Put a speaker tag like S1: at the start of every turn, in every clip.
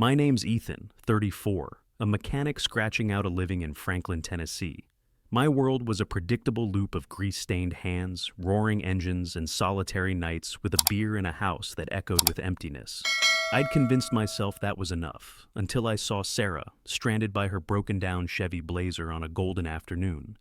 S1: My name's Ethan, 34, a mechanic scratching out a living in Franklin, Tennessee. My world was a predictable loop of grease-stained hands, roaring engines, and solitary nights with a beer in a house that echoed with emptiness. I'd convinced myself that was enough, until I saw Sarah, stranded by her broken-down Chevy Blazer on a golden afternoon,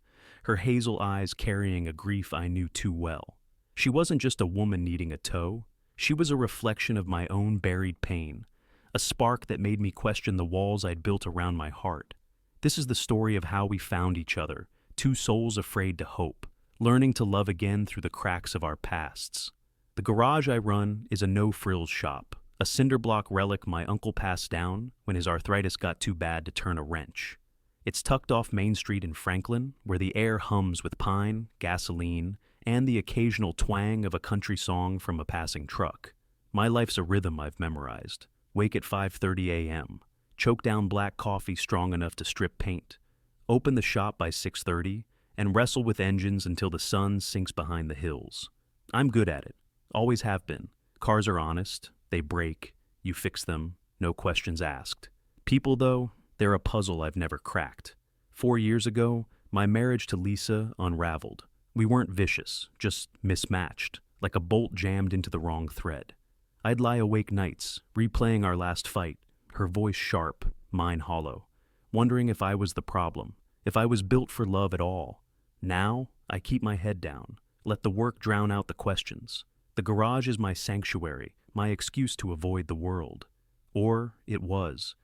S1: her hazel eyes carrying a grief I knew too well. She wasn't just a woman needing a tow, she was a reflection of my own buried pain, a spark that made me question the walls I'd built around my heart. This is the story of how we found each other, two souls afraid to hope, learning to love again through the cracks of our pasts. The garage I run is a no-frills shop, a cinder block relic my uncle passed down when his arthritis got too bad to turn a wrench. It's tucked off Main Street in Franklin, where the air hums with pine, gasoline, and the occasional twang of a country song from a passing truck. My life's a rhythm I've memorized. Wake at 5:30 a.m., choke down black coffee strong enough to strip paint, open the shop by 6:30, and wrestle with engines until the sun sinks behind the hills. I'm good at it. Always have been. Cars are honest. They break. You fix them. No questions asked. People, though, they're a puzzle I've never cracked. 4 years ago, my marriage to Lisa unraveled. We weren't vicious, just mismatched, like a bolt jammed into the wrong thread. I'd lie awake nights, replaying our last fight, her voice sharp, mine hollow, wondering if I was the problem, if I was built for love at all. Now, I keep my head down, let the work drown out the questions. The garage is my sanctuary, my excuse to avoid the world. Or it was.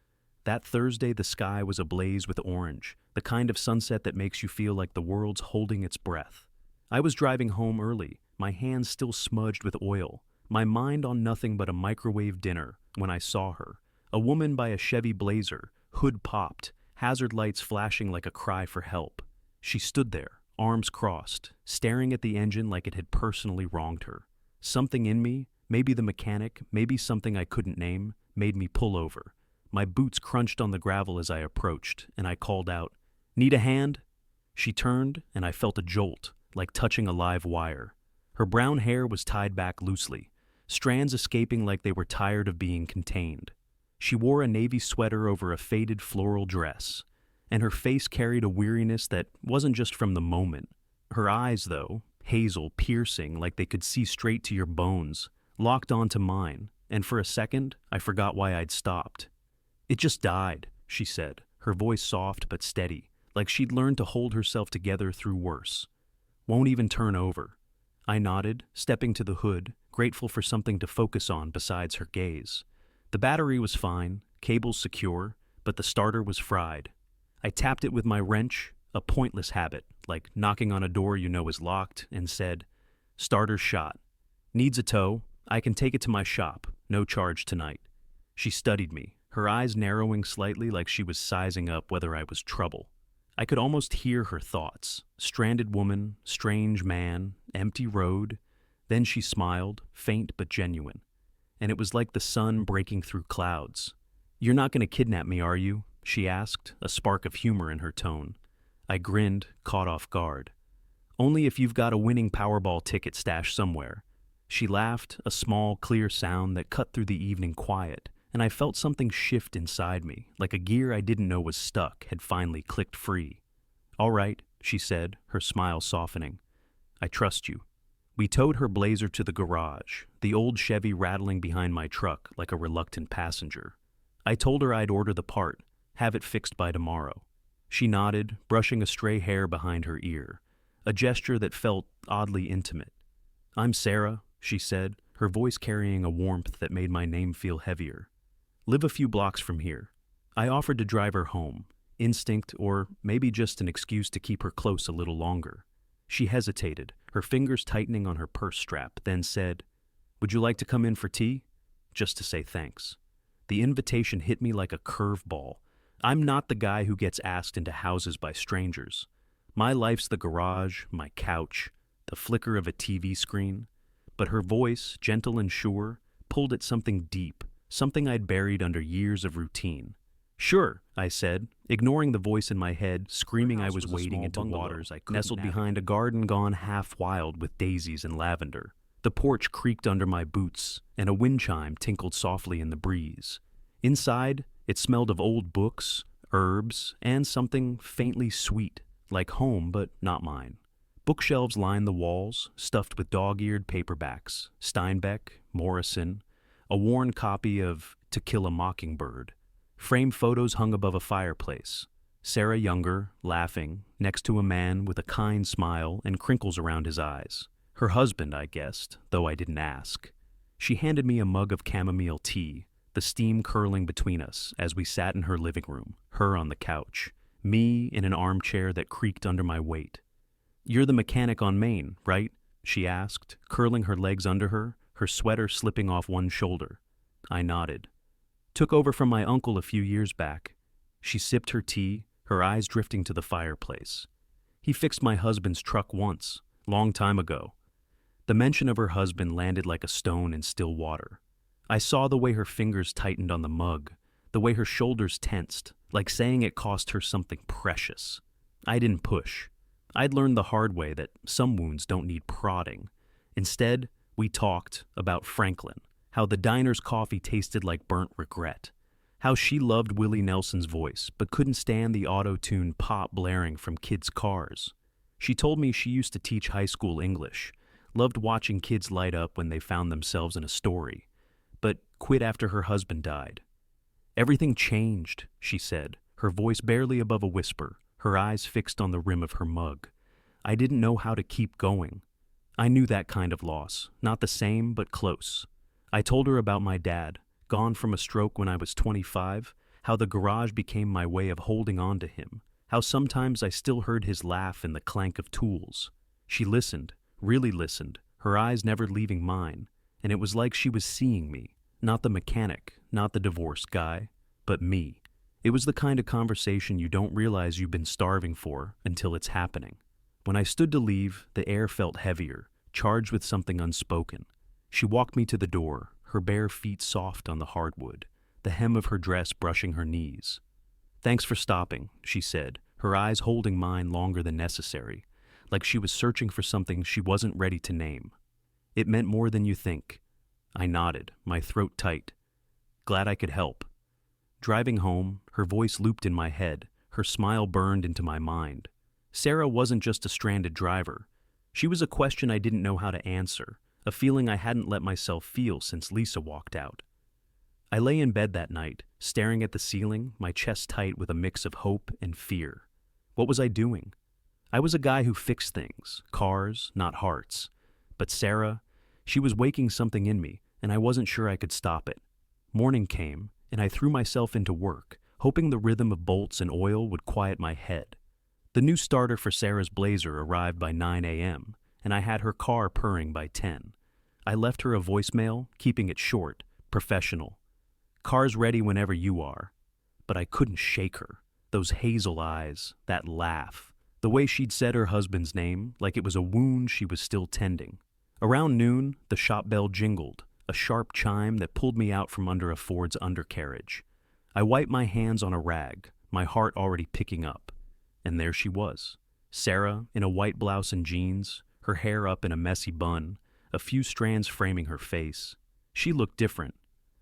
S1: That Thursday, the sky was ablaze with orange, the kind of sunset that makes you feel like the world's holding its breath. I was driving home early, my hands still smudged with oil, my mind on nothing but a microwave dinner, when I saw her. A woman by a Chevy Blazer, hood popped, hazard lights flashing like a cry for help. She stood there, arms crossed, staring at the engine like it had personally wronged her. Something in me, maybe the mechanic, maybe something I couldn't name, made me pull over. My boots crunched on the gravel as I approached, and I called out, "Need a hand?" She turned, and I felt a jolt, like touching a live wire. Her brown hair was tied back loosely, strands escaping like they were tired of being contained. She wore a navy sweater over a faded floral dress, and her face carried a weariness that wasn't just from the moment. Her eyes, though, hazel, piercing, like they could see straight to your bones, locked onto mine, and for a second, I forgot why I'd stopped. "It just died," she said, her voice soft but steady, like she'd learned to hold herself together through worse. "Won't even turn over." I nodded, stepping to the hood, grateful for something to focus on besides her gaze. The battery was fine, cables secure, but the starter was fried. I tapped it with my wrench, a pointless habit, like knocking on a door you know is locked, and said, "Starter's shot. Needs a tow. I can take it to my shop. No charge tonight." She studied me, her eyes narrowing slightly like she was sizing up whether I was trouble. I could almost hear her thoughts. Stranded woman, strange man, empty road. Then she smiled, faint but genuine. And it was like the sun breaking through clouds. "You're not going to kidnap me, are you?" she asked, a spark of humor in her tone. I grinned, caught off guard. "Only if you've got a winning Powerball ticket stashed somewhere." She laughed, a small, clear sound that cut through the evening quiet, and I felt something shift inside me, like a gear I didn't know was stuck had finally clicked free. "All right," she said, her smile softening. "I trust you." We towed her Blazer to the garage, the old Chevy rattling behind my truck like a reluctant passenger. I told her I'd order the part, have it fixed by tomorrow. She nodded, brushing a stray hair behind her ear, a gesture that felt oddly intimate. "I'm Sarah," she said, her voice carrying a warmth that made my name feel heavier. "Live a few blocks from here." I offered to drive her home, instinct or maybe just an excuse to keep her close a little longer. She hesitated, her fingers tightening on her purse strap, then said, "Would you like to come in for tea?" Just to say thanks. The invitation hit me like a curveball. I'm not the guy who gets asked into houses by strangers. My life's the garage, my couch, the flicker of a TV screen. But her voice, gentle and sure, pulled at something deep, something I'd buried under years of routine. "Sure," I said, ignoring the voice in my head, screaming I was wading into waters I couldn't nestled behind a garden gone half wild with daisies and lavender. The porch creaked under my boots, and a wind chime tinkled softly in the breeze. Inside, it smelled of old books, herbs, and something faintly sweet, like home but not mine. Bookshelves lined the walls, stuffed with dog-eared paperbacks, Steinbeck, Morrison, a worn copy of To Kill a Mockingbird. Framed photos hung above a fireplace. Sarah younger, laughing, next to a man with a kind smile and crinkles around his eyes. Her husband, I guessed, though I didn't ask. She handed me a mug of chamomile tea, the steam curling between us as we sat in her living room, her on the couch, me in an armchair that creaked under my weight. "You're the mechanic on Main, right?" she asked, curling her legs under her, her sweater slipping off one shoulder. I nodded. "Took over from my uncle a few years back." She sipped her tea, her eyes drifting to the fireplace. "He fixed my husband's truck once, long time ago." The mention of her husband landed like a stone in still water. I saw the way her fingers tightened on the mug, the way her shoulders tensed, like saying it cost her something precious. I didn't push. I'd learned the hard way that some wounds don't need prodding. Instead, we talked about Franklin, how the diner's coffee tasted like burnt regret, how she loved Willie Nelson's voice but couldn't stand the auto-tune pop blaring from kids' cars. She told me she used to teach high school English, loved watching kids light up when they found themselves in a story, but quit after her husband died. "Everything changed," she said, her voice barely above a whisper, her eyes fixed on the rim of her mug. "I didn't know how to keep going. I knew that kind of loss, not the same, but close." I told her about my dad, gone from a stroke when I was 25, how the garage became my way of holding on to him, how sometimes I still heard his laugh and the clank of tools. She listened, really listened, her eyes never leaving mine, and it was like she was seeing me, not the mechanic, not the divorced guy, but me. It was the kind of conversation you don't realize you've been starving for until it's happening. When I stood to leave, the air felt heavier, charged with something unspoken. She walked me to the door, her bare feet soft on the hardwood, the hem of her dress brushing her knees. "Thanks for stopping," she said, her eyes holding mine longer than necessary, like she was searching for something she wasn't ready to name. "It meant more than you think." I nodded, my throat tight. "Glad I could help." Driving home, her voice looped in my head, her smile burned into my mind. Sarah wasn't just a stranded driver. She was a question I didn't know how to answer, a feeling I hadn't let myself feel since Lisa walked out. I lay in bed that night, staring at the ceiling, my chest tight with a mix of hope and fear. What was I doing? I was a guy who fixed things, cars, not hearts. But Sarah, she was waking something in me, and I wasn't sure I could stop it. Morning came, and I threw myself into work, hoping the rhythm of bolts and oil would quiet my head. The new starter for Sarah's Blazer arrived by 9 a.m., and I had her car purring by 10. I left her a voicemail, keeping it short, professional. "Car's ready whenever you are." But I couldn't shake her. Those hazel eyes, that laugh, the way she'd said her husband's name, like it was a wound she was still tending. Around noon, the shop bell jingled, a sharp chime that pulled me out from under a Ford's undercarriage. I wiped my hands on a rag, my heart already picking up. And there she was, Sarah in a white blouse and jeans, her hair up in a messy bun, a few strands framing her face. She looked different,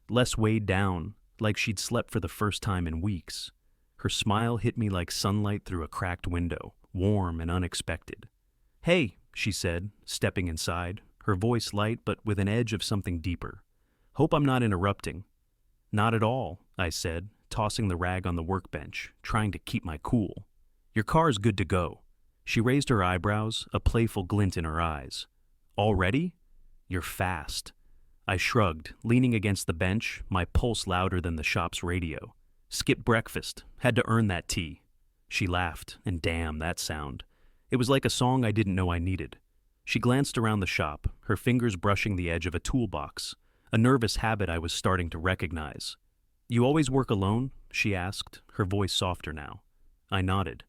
S1: less weighed down, like she'd slept for the first time in weeks. Her smile hit me like sunlight through a cracked window, warm and unexpected. "Hey," she said, stepping inside, her voice light but with an edge of something deeper. "Hope I'm not interrupting." "Not at all," I said, tossing the rag on the workbench, trying to keep my cool. "Your car's good to go." She raised her eyebrows, a playful glint in her eyes. "Already? You're fast." I shrugged, leaning against the bench, my pulse louder than the shop's radio. "Skipped breakfast. Had to earn that tea." She laughed, and damn, that sound. It was like a song I didn't know I needed. She glanced around the shop, her fingers brushing the edge of a toolbox, a nervous habit I was starting to recognize. "You always work alone?" she asked, her voice softer now. I nodded.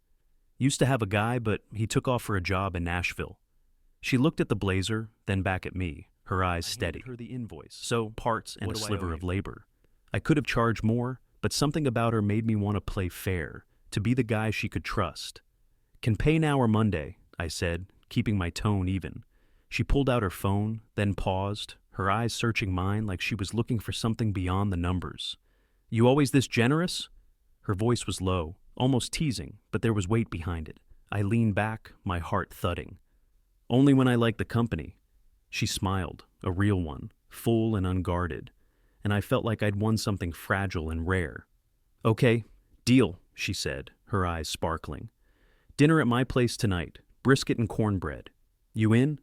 S1: "Used to have a guy, but he took off for a job in Nashville." She looked at the Blazer, then back at me, her eyes steady. I handed her the invoice, so parts and a sliver of labor. I could have charged more, but something about her made me want to play fair, to be the guy she could trust. "Can pay now or Monday," I said, keeping my tone even. She pulled out her phone, then paused, her eyes searching mine like she was looking for something beyond the numbers. You always this generous?" Her voice was low, almost teasing, but there was weight behind it. I leaned back, my heart thudding. "Only when I like the company." She smiled, a real one, full and unguarded, and I felt like I'd won something fragile and rare. "Okay, deal," she said, her eyes sparkling. "Dinner at my place tonight, brisket and cornbread. You in?"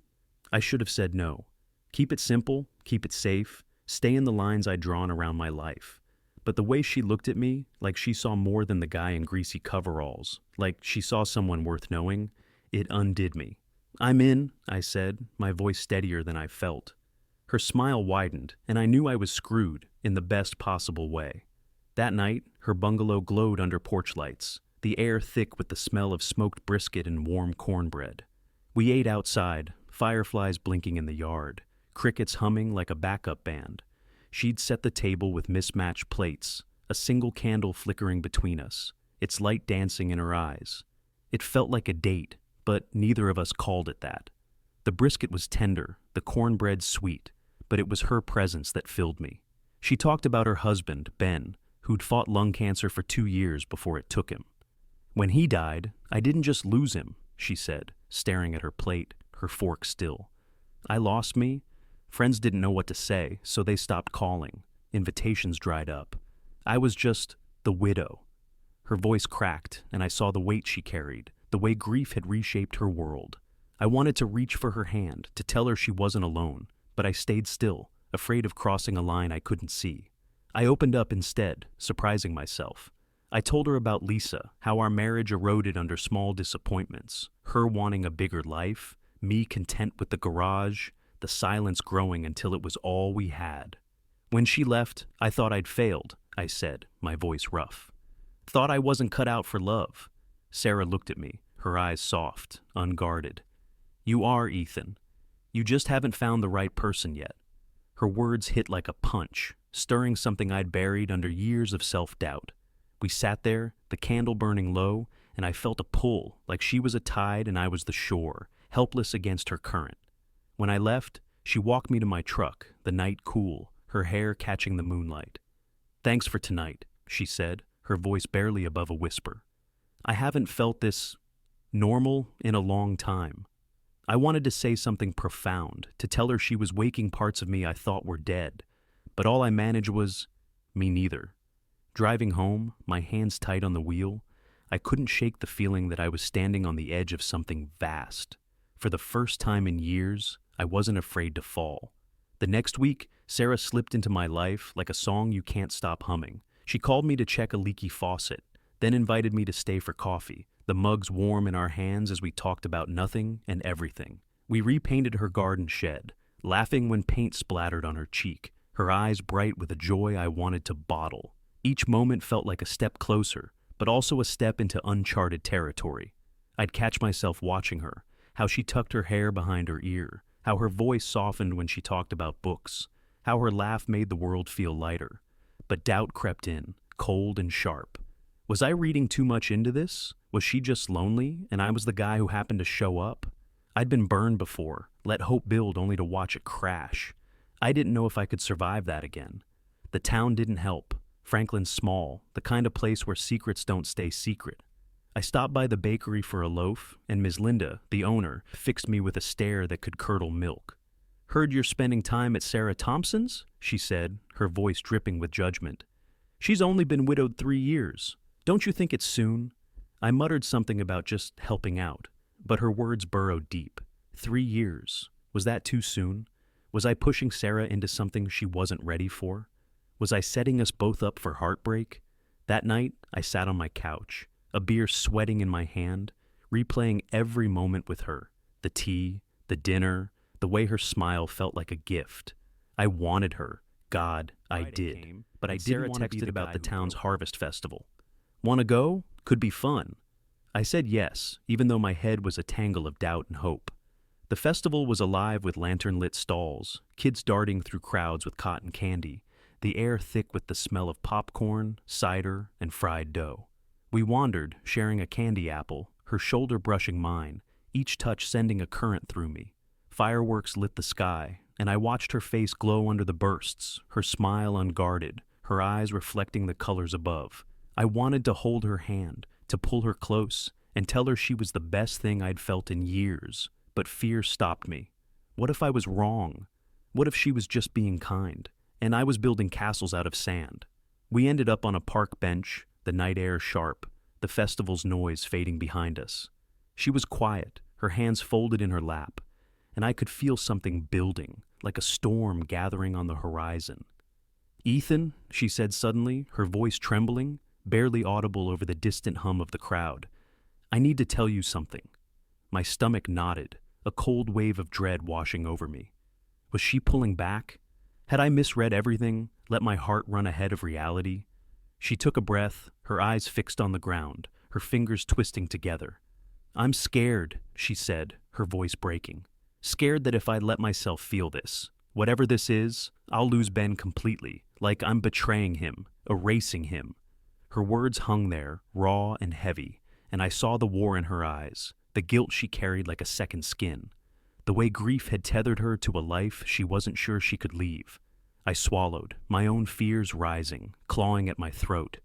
S1: I should have said no. Keep it simple, keep it safe, stay in the lines I'd drawn around my life. But the way she looked at me, like she saw more than the guy in greasy coveralls, like she saw someone worth knowing, it undid me. "I'm in," I said, my voice steadier than I felt. Her smile widened, and I knew I was screwed in the best possible way. That night, her bungalow glowed under porch lights, the air thick with the smell of smoked brisket and warm cornbread. We ate outside, fireflies blinking in the yard, crickets humming like a backup band. She'd set the table with mismatched plates, a single candle flickering between us, its light dancing in her eyes. It felt like a date, but neither of us called it that. The brisket was tender, the cornbread sweet, but it was her presence that filled me. She talked about her husband, Ben, who'd fought lung cancer for 2 years before it took him. "When he died, I didn't just lose him," she said, staring at her plate, her fork still. "I lost me. Friends didn't know what to say, so they stopped calling. Invitations dried up. I was just the widow." Her voice cracked, and I saw the weight she carried, the way grief had reshaped her world. I wanted to reach for her hand, to tell her she wasn't alone, but I stayed still, afraid of crossing a line I couldn't see. I opened up instead, surprising myself. I told her about Lisa, how our marriage eroded under small disappointments, her wanting a bigger life, me content with the garage, the silence growing until it was all we had. "When she left, I thought I'd failed," I said, my voice rough. "Thought I wasn't cut out for love." Sarah looked at me, her eyes soft, unguarded. "You are, Ethan. You just haven't found the right person yet." Her words hit like a punch, stirring something I'd buried under years of self-doubt. We sat there, the candle burning low, and I felt a pull, like she was a tide and I was the shore, helpless against her current. When I left, she walked me to my truck, the night cool, her hair catching the moonlight. "Thanks for tonight," she said, her voice barely above a whisper. I haven't felt this normal in a long time. I wanted to say something profound, to tell her she was waking parts of me I thought were dead, but all I managed was, me neither. Driving home, my hands tight on the wheel, I couldn't shake the feeling that I was standing on the edge of something vast. For the first time in years, I wasn't afraid to fall. The next week, Sarah slipped into my life like a song you can't stop humming. She called me to check a leaky faucet, then invited me to stay for coffee, the mugs warm in our hands as we talked about nothing and everything. We repainted her garden shed, laughing when paint splattered on her cheek, her eyes bright with a joy I wanted to bottle. Each moment felt like a step closer, but also a step into uncharted territory. I'd catch myself watching her, how she tucked her hair behind her ear, how her voice softened when she talked about books, how her laugh made the world feel lighter. But doubt crept in, cold and sharp. Was I reading too much into this? Was she just lonely, and I was the guy who happened to show up? I'd been burned before, let hope build only to watch it crash. I didn't know if I could survive that again. The town didn't help. Franklin's small, the kind of place where secrets don't stay secret. I stopped by the bakery for a loaf, and Ms. Linda, the owner, fixed me with a stare that could curdle milk. "Heard you're spending time at Sarah Thompson's?" she said, her voice dripping with judgment. "She's only been widowed 3 years. Don't you think it's soon?" I muttered something about just helping out, but her words burrowed deep. 3 years. Was that too soon? Was I pushing Sarah into something she wasn't ready for? Was I setting us both up for heartbreak? That night, I sat on my couch, a beer sweating in my hand, replaying every moment with her. The tea, the dinner, the way her smile felt like a gift. I wanted her. God, I did. But I didn't want to texted about the town's harvest festival. "Want to go? Could be fun." I said yes, even though my head was a tangle of doubt and hope. The festival was alive with lantern-lit stalls, kids darting through crowds with cotton candy, the air thick with the smell of popcorn, cider, and fried dough. We wandered, sharing a candy apple, her shoulder brushing mine, each touch sending a current through me. Fireworks lit the sky, and I watched her face glow under the bursts, her smile unguarded, her eyes reflecting the colors above. I wanted to hold her hand, to pull her close, and tell her she was the best thing I'd felt in years, but fear stopped me. What if I was wrong? What if she was just being kind, and I was building castles out of sand? We ended up on a park bench, the night air sharp, the festival's noise fading behind us. She was quiet, her hands folded in her lap, and I could feel something building, like a storm gathering on the horizon. "Ethan," she said suddenly, her voice trembling, barely audible over the distant hum of the crowd. "I need to tell you something." My stomach knotted, a cold wave of dread washing over me. Was she pulling back? Had I misread everything, let my heart run ahead of reality? She took a breath, her eyes fixed on the ground, her fingers twisting together. "I'm scared," she said, her voice breaking. "Scared that if I let myself feel this, whatever this is, I'll lose Ben completely, like I'm betraying him, erasing him." Her words hung there, raw and heavy, and I saw the war in her eyes, the guilt she carried like a second skin, the way grief had tethered her to a life she wasn't sure she could leave. I swallowed, my own fears rising, clawing at my throat.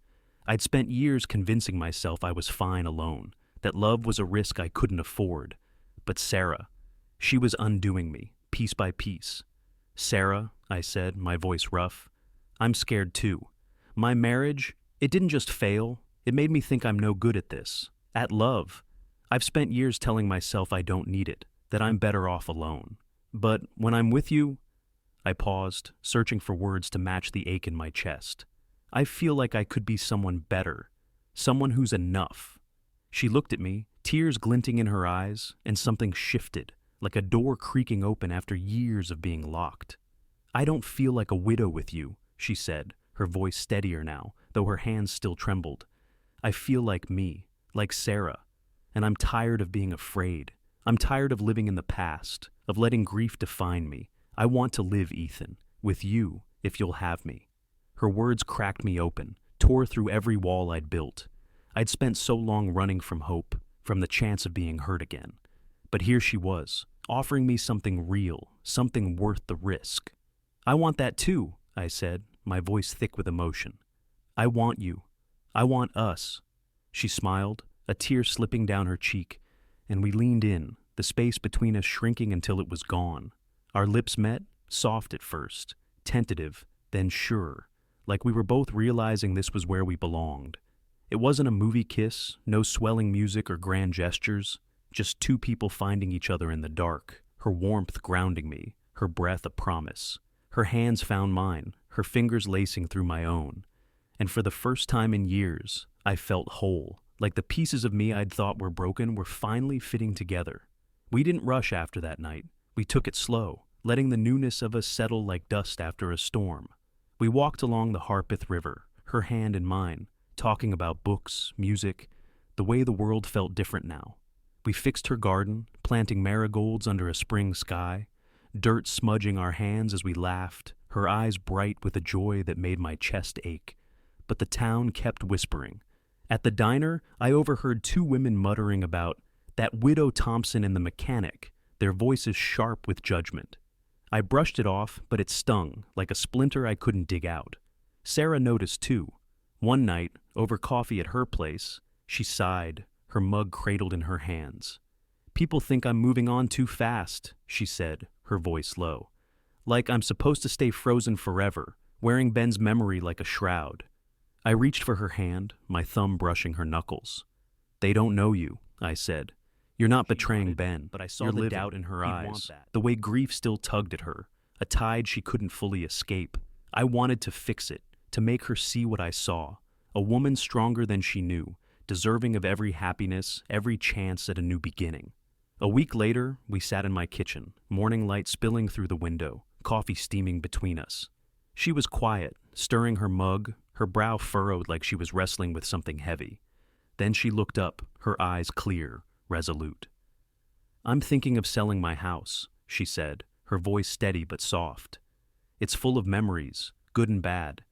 S1: I'd spent years convincing myself I was fine alone, that love was a risk I couldn't afford. But Sarah, she was undoing me, piece by piece. "Sarah," I said, my voice rough, "I'm scared too. My marriage, it didn't just fail, it made me think I'm no good at this, at love. I've spent years telling myself I don't need it, that I'm better off alone. But when I'm with you—" I paused, searching for words to match the ache in my chest. "I feel like I could be someone better, someone who's enough." She looked at me, tears glinting in her eyes, and something shifted, like a door creaking open after years of being locked. "I don't feel like a widow with you," she said, her voice steadier now, though her hands still trembled. "I feel like me, like Sarah, and I'm tired of being afraid. I'm tired of living in the past, of letting grief define me. I want to live, Ethan, with you, if you'll have me." Her words cracked me open, tore through every wall I'd built. I'd spent so long running from hope, from the chance of being hurt again. But here she was, offering me something real, something worth the risk. "I want that too," I said, my voice thick with emotion. "I want you. I want us." She smiled, a tear slipping down her cheek, and we leaned in, the space between us shrinking until it was gone. Our lips met, soft at first, tentative, then sure, like we were both realizing this was where we belonged. It wasn't a movie kiss, no swelling music or grand gestures, just two people finding each other in the dark, her warmth grounding me, her breath a promise. Her hands found mine, her fingers lacing through my own. And for the first time in years, I felt whole, like the pieces of me I'd thought were broken were finally fitting together. We didn't rush after that night. We took it slow, letting the newness of us settle like dust after a storm. We walked along the Harpeth River, her hand in mine, talking about books, music, the way the world felt different now. We fixed her garden, planting marigolds under a spring sky, dirt smudging our hands as we laughed, her eyes bright with a joy that made my chest ache. But the town kept whispering. At the diner, I overheard two women muttering about that widow Thompson and the mechanic, their voices sharp with judgment. I brushed it off, but it stung, like a splinter I couldn't dig out. Sarah noticed too. One night, over coffee at her place, she sighed, her mug cradled in her hands. "People think I'm moving on too fast," she said, her voice low. "Like I'm supposed to stay frozen forever, wearing Ben's memory like a shroud." I reached for her hand, my thumb brushing her knuckles. "They don't know you," I said. "You're not betraying Ben, but I saw the doubt in her eyes, the way grief still tugged at her, a tide she couldn't fully escape. I wanted to fix it, to make her see what I saw, a woman stronger than she knew, deserving of every happiness, every chance at a new beginning." A week later, we sat in my kitchen, morning light spilling through the window, coffee steaming between us. She was quiet, stirring her mug, her brow furrowed like she was wrestling with something heavy. Then she looked up, her eyes clear, resolute. "I'm thinking of selling my house," she said, her voice steady but soft. "It's full of memories, good and bad.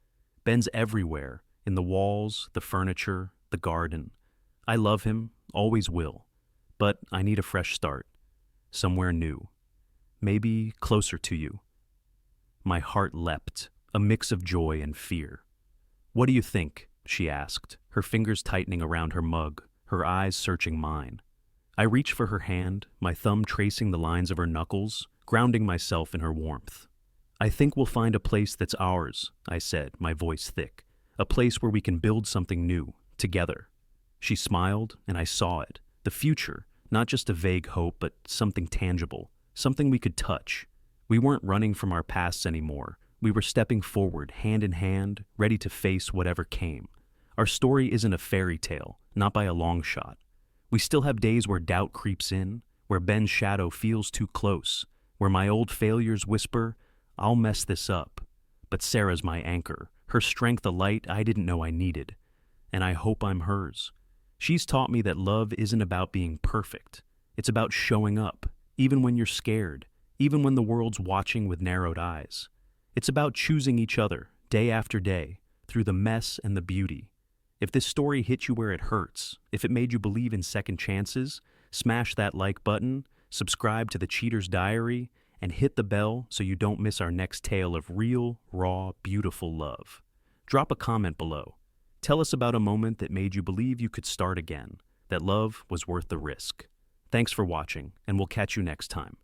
S1: Ben's everywhere, in the walls, the furniture, the garden. I love him, always will. But I need a fresh start, somewhere new. Maybe closer to you." My heart leapt, a mix of joy and fear. "What do you think?" she asked, her fingers tightening around her mug, her eyes searching mine. I reached for her hand, my thumb tracing the lines of her knuckles, grounding myself in her warmth. "I think we'll find a place that's ours," I said, my voice thick. "A place where we can build something new, together." She smiled, and I saw it. The future, not just a vague hope, but something tangible, something we could touch. We weren't running from our pasts anymore. We were stepping forward, hand in hand, ready to face whatever came. Our story isn't a fairy tale, not by a long shot. We still have days where doubt creeps in, where Ben's shadow feels too close, where my old failures whisper, "I'll mess this up." But Sarah's my anchor, her strength a light I didn't know I needed. And I hope I'm hers. She's taught me that love isn't about being perfect. It's about showing up, even when you're scared, even when the world's watching with narrowed eyes. It's about choosing each other, day after day, through the mess and the beauty. If this story hit you where it hurts, if it made you believe in second chances, smash that like button, subscribe to the Cheater's Diary, and hit the bell so you don't miss our next tale of real, raw, beautiful love. Drop a comment below. Tell us about a moment that made you believe you could start again, that love was worth the risk. Thanks for watching, and we'll catch you next time.